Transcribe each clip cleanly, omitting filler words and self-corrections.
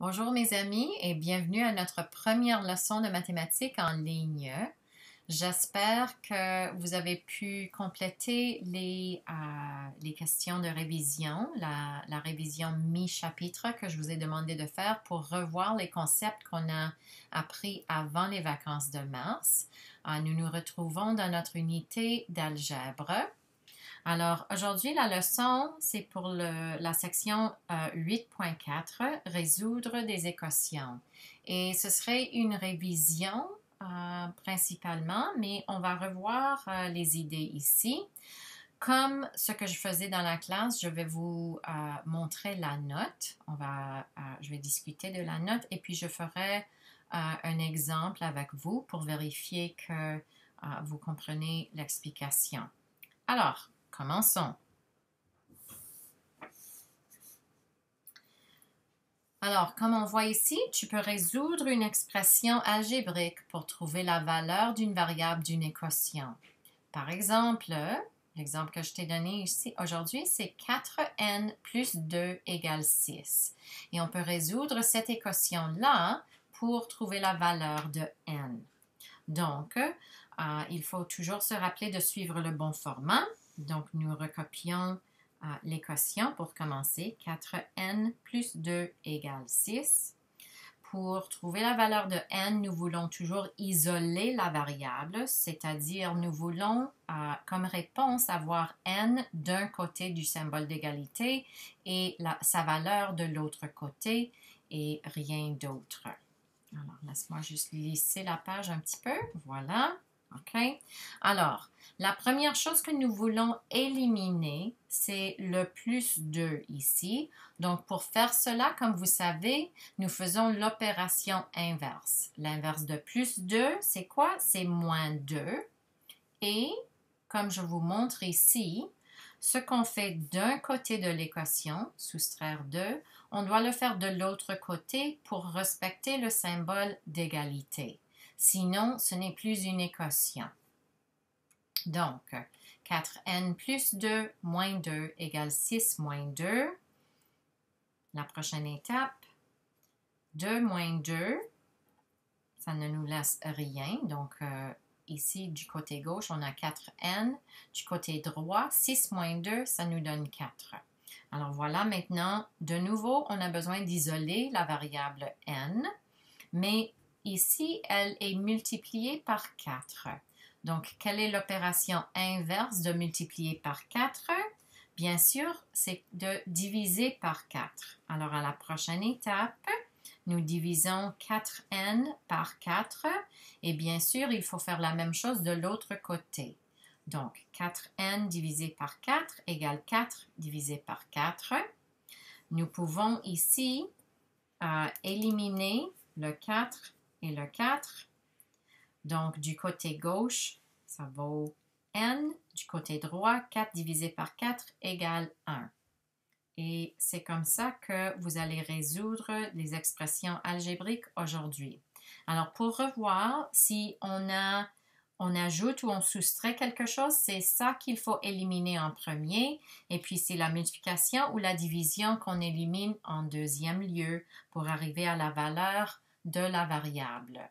Bonjour mes amis et bienvenue à notre première leçon de mathématiques en ligne. J'espère que vous avez pu compléter les questions de révision, la révision mi-chapitre que je vous ai demandé de faire pour revoir les concepts qu'on a appris avant les vacances de mars. Nous nous retrouvons dans notre unité d'algèbre. Alors, aujourd'hui, la leçon, c'est pour la section 8.4, résoudre des équations. Et ce serait une révision principalement, mais on va revoir les idées ici. Comme ce que je faisais dans la classe, je vais vous montrer la note. Je vais discuter de la note et puis je ferai un exemple avec vous pour vérifier que vous comprenez l'explication. Alors, commençons. Alors, comme on voit ici, tu peux résoudre une expression algébrique pour trouver la valeur d'une variable d'une équation. Par exemple, l'exemple que je t'ai donné ici aujourd'hui, c'est 4n plus 2 égale 6. Et on peut résoudre cette équation-là pour trouver la valeur de n. Donc, il faut toujours se rappeler de suivre le bon format. Donc, nous recopions l'équation pour commencer. 4n plus 2 égale 6. Pour trouver la valeur de n, nous voulons toujours isoler la variable, c'est-à-dire nous voulons comme réponse avoir n d'un côté du symbole d'égalité et sa valeur de l'autre côté et rien d'autre. Alors, laisse-moi juste lisser la page un petit peu. Voilà. OK? Alors, la première chose que nous voulons éliminer, c'est le plus 2 ici. Donc, pour faire cela, comme vous savez, nous faisons l'opération inverse. L'inverse de plus 2, c'est quoi? C'est moins 2. Et, comme je vous montre ici, ce qu'on fait d'un côté de l'équation, soustraire 2, on doit le faire de l'autre côté pour respecter le symbole d'égalité. Sinon, ce n'est plus une équation. Donc, 4n plus 2 moins 2 égale 6 moins 2. La prochaine étape, 2 moins 2, ça ne nous laisse rien. Donc, ici, du côté gauche, on a 4n. Du côté droit, 6 moins 2, ça nous donne 4. Alors voilà, maintenant, de nouveau, on a besoin d'isoler la variable n, mais ici, elle est multipliée par 4. Donc, quelle est l'opération inverse de multiplier par 4? Bien sûr, c'est de diviser par 4. Alors, à la prochaine étape, nous divisons 4n par 4 et bien sûr, il faut faire la même chose de l'autre côté. Donc, 4n divisé par 4 égale 4 divisé par 4. Nous pouvons ici éliminer le 4 et le 4. Donc, du côté gauche, ça vaut n. Du côté droit, 4 divisé par 4 égale 1. Et c'est comme ça que vous allez résoudre les expressions algébriques aujourd'hui. Alors, pour revoir, si on ajoute ou on soustrait quelque chose, c'est ça qu'il faut éliminer en premier. Et puis, c'est la multiplication ou la division qu'on élimine en deuxième lieu pour arriver à la valeur de la variable.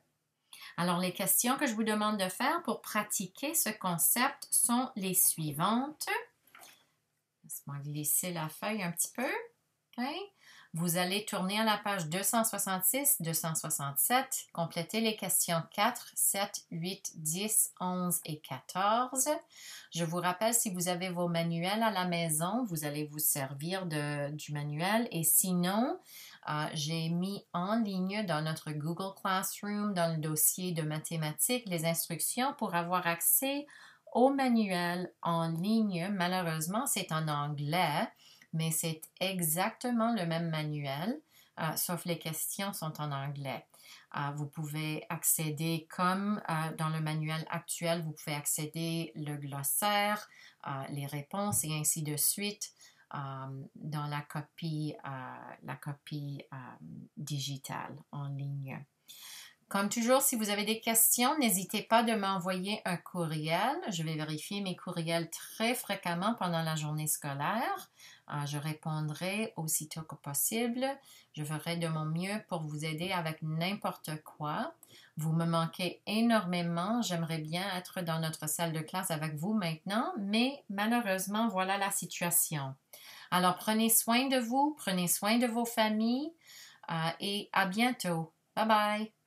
Alors, les questions que je vous demande de faire pour pratiquer ce concept sont les suivantes. Laisse-moi glisser la feuille un petit peu. Okay. Vous allez tourner à la page 266, 267, compléter les questions 4, 7, 8, 10, 11 et 14. Je vous rappelle, si vous avez vos manuels à la maison, vous allez vous servir du manuel et sinon, j'ai mis en ligne dans notre Google Classroom, dans le dossier de mathématiques, les instructions pour avoir accès au manuel en ligne. Malheureusement, c'est en anglais, mais c'est exactement le même manuel, sauf les questions sont en anglais. Vous pouvez accéder, comme dans le manuel actuel, vous pouvez accéder le glossaire, les réponses et ainsi de suite dans la copie digitale en ligne. Comme toujours, si vous avez des questions, n'hésitez pas de m'envoyer un courriel. Je vais vérifier mes courriels très fréquemment pendant la journée scolaire. Je répondrai aussitôt que possible. Je ferai de mon mieux pour vous aider avec n'importe quoi. Vous me manquez énormément. J'aimerais bien être dans notre salle de classe avec vous maintenant, mais malheureusement, voilà la situation. Alors, prenez soin de vous, prenez soin de vos familles et à bientôt. Bye bye!